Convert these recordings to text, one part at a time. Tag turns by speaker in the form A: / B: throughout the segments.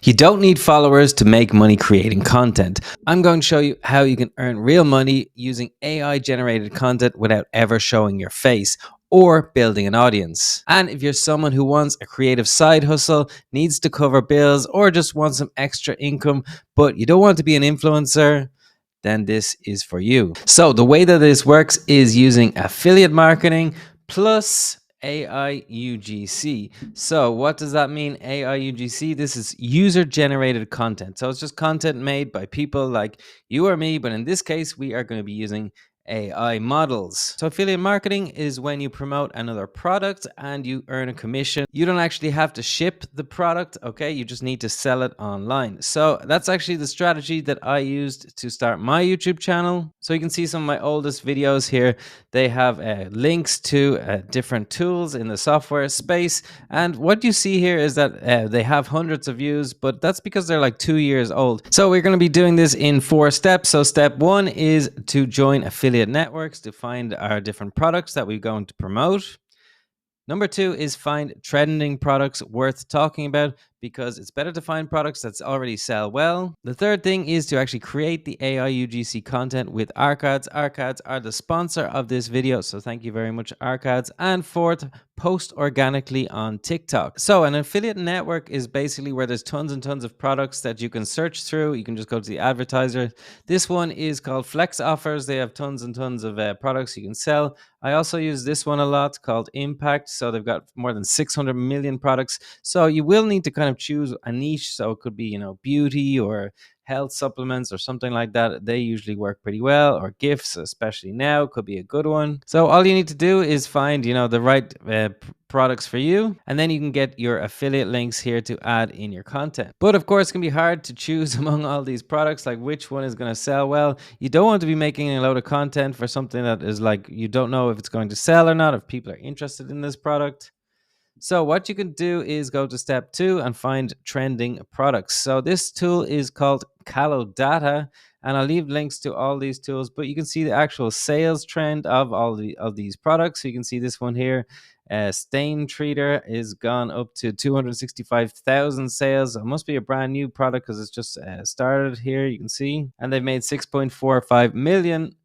A: You don't need followers to make money creating content. I'm going to show you how you can earn real money using AI generated content without ever showing your face or building an audience. And if you're someone who wants a creative side hustle, needs to cover bills, or just wants some extra income, but you don't want to be an influencer, then this is for you. So the way that this works is using affiliate marketing plus AI UGC. So what does that mean, AI UGC? This is user generated content. So it's just content made by people like you or me, but in this case, we are going to be using AI models. So affiliate marketing is when you promote another product and you earn a commission. You don't actually have to ship the product, okay? You just need to sell it online. So that's actually the strategy that I used to start my YouTube channel. So you can see some of my oldest videos here. They have links to different tools in the software space. And what you see here is that they have hundreds of views, but that's because they're like 2 years old. So we're going to be doing this in 4 steps. So step 1 is to join affiliate networks to find our different products that we're going to promote. Number 2 is find trending products worth talking about, because it's better to find products that already sell well. The third thing is to actually create the AI UGC content with Arcads. Arcads are the sponsor of this video, so thank you very much, Arcads. And fourth, post organically on TikTok. So an affiliate network is basically where there's tons and tons of products that you can search through. You can just go to the advertiser. This one is called Flex Offers. They have tons and tons of products you can sell. I also use this one a lot, called Impact. So they've got more than 600 million products. So you will need to kind of choose a niche. So it could be, you know, beauty or health supplements or something like that. They usually work pretty well, or gifts, especially now, could be a good one. So all you need to do is find, you know, the right products for you, and then you can get your affiliate links here to add in your content. But of course, it can be hard to choose among all these products, like which one is going to sell well. You don't want to be making a load of content for something that is like, you don't know if it's going to sell or not, if people are interested in this product. So what you can do is go to step 2 and find trending products. So this tool is called Callow Data, and I'll leave links to all these tools, but you can see the actual sales trend of all these products. So you can see this one here, Stain Treater, is gone up to 265,000 sales. It must be a brand new product because it's just started here, you can see. And they've made $6.45 million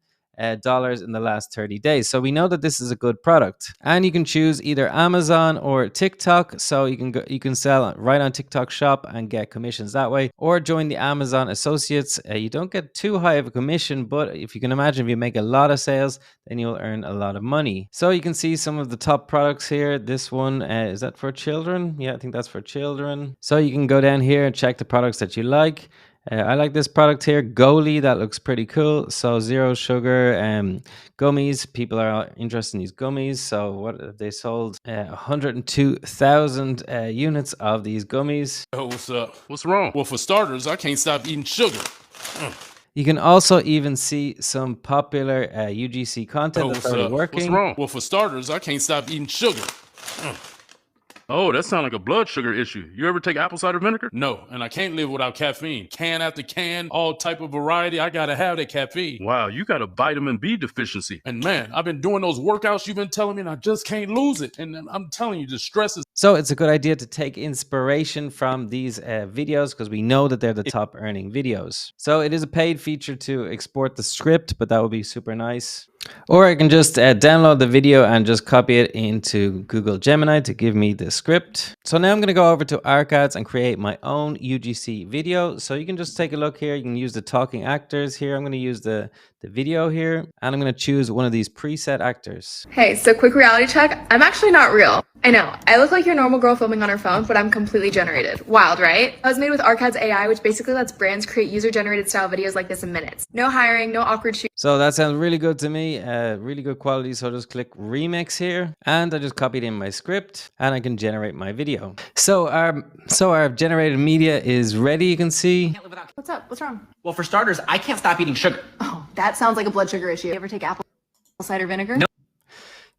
A: dollars in the last 30 days. So we know that this is a good product, and you can choose either Amazon or TikTok. So you can sell right on TikTok shop and get commissions that way, or join the Amazon associates. You don't get too high of a commission, but if you can imagine, if you make a lot of sales, then you'll earn a lot of money. So you can see some of the top products here. This one, is that for children? Yeah, I think that's for children. So you can go down here and check the products that you like. I like this product here, Goalie. That looks pretty cool. So zero sugar gummies. People are interested in these gummies. So what they sold 102,000 units of these gummies.
B: Oh, what's up? What's wrong? Well, for starters, I can't stop eating sugar.
A: You can also even see some popular UGC content that's already working.
B: What's wrong? Well, for starters, I can't stop eating sugar. Oh, that sounds like a blood sugar issue. You ever take apple cider vinegar? No, and I can't live without caffeine. Can after can, all type of variety, I gotta have that caffeine. Wow, you got a vitamin B deficiency. And man, I've been doing those workouts you've been telling me, and I just can't lose it. And I'm telling you, the stress is...
A: So it's a good idea to take inspiration from these videos, because we know that they're the top earning videos. So it is a paid feature to export the script, but that would be super nice. Or I can just download the video and just copy it into Google Gemini to give me the script. So now I'm going to go over to Arcads and create my own UGC video. So you can just take a look here. You can use the talking actors here. I'm going to use the video here, and I'm going to choose one of these preset actors.
C: Hey, so quick reality check. I'm actually not real. I know, I look like your normal girl filming on her phone, but I'm completely generated. Wild, right? I was made with Arcads AI, which basically lets brands create user-generated style videos like this in minutes. No hiring, no awkward shooting.
A: So that sounds really good to me, really good quality. So I'll just click remix here, and I just copied in my script, and I can generate my video. So our generated media is ready, you can see.
C: What's up? What's wrong?
D: Well, for starters, I can't stop eating sugar.
C: Oh, that sounds like a blood sugar issue. You ever take apple cider vinegar?
D: No.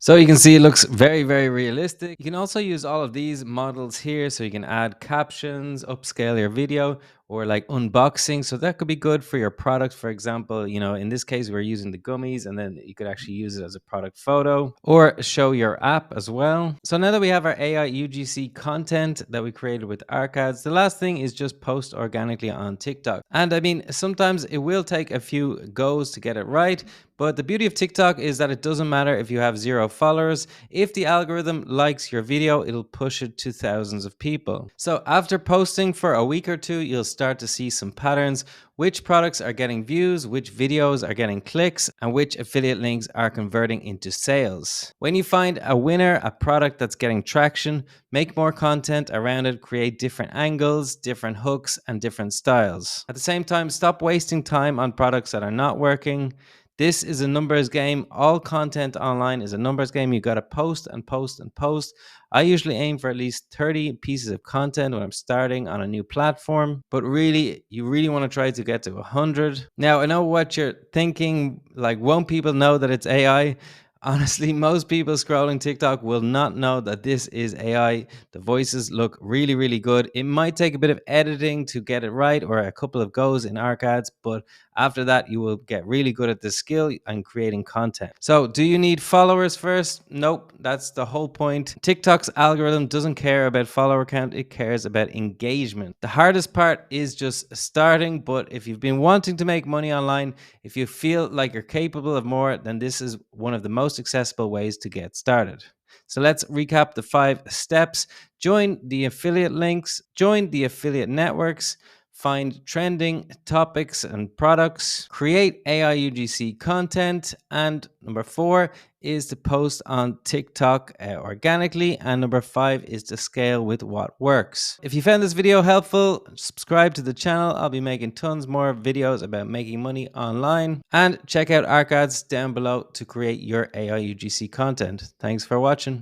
A: So you can see it looks very, very realistic. You can also use all of these models here. So you can add captions, upscale your video, or like unboxing. So that could be good for your product. For example, in this case, we're using the gummies, and then you could actually use it as a product photo or show your app as well. So now that we have our AI UGC content that we created with ArcAds, the last thing is just post organically on TikTok. And I mean, sometimes it will take a few goes to get it right. But the beauty of TikTok is that it doesn't matter if you have 0 followers. If the algorithm likes your video, it'll push it to thousands of people. So after posting for a week or two, you'll start to see some patterns: which products are getting views, which videos are getting clicks, and which affiliate links are converting into sales. When you find a winner, a product that's getting traction, make more content around it, create different angles, different hooks, and different styles. At the same time, stop wasting time on products that are not working. This is a numbers game. All content online is a numbers game. You got to post and post and post. I usually aim for at least 30 pieces of content when I'm starting on a new platform, but really, you really want to try to get to 100. Now, I know what you're thinking, like, won't people know that it's AI? Honestly, most people scrolling TikTok will not know that this is AI. The voices look really, really good. It might take a bit of editing to get it right, or a couple of goes in ArcAds, but after that, you will get really good at this skill and creating content. So, do you need followers first? Nope, that's the whole point. TikTok's algorithm doesn't care about follower count, it cares about engagement. The hardest part is just starting, but if you've been wanting to make money online, if you feel like you're capable of more, then this is one of the most accessible ways to get started. So let's recap the 5 steps. Join the affiliate links, join the affiliate networks, find trending topics and products, create AI UGC content, and number 4 is to post on TikTok organically, and number 5 is to scale with what works. If you found this video helpful, subscribe to the channel. I'll be making tons more videos about making money online, and check out ArcAds down below to create your AI UGC content. Thanks for watching.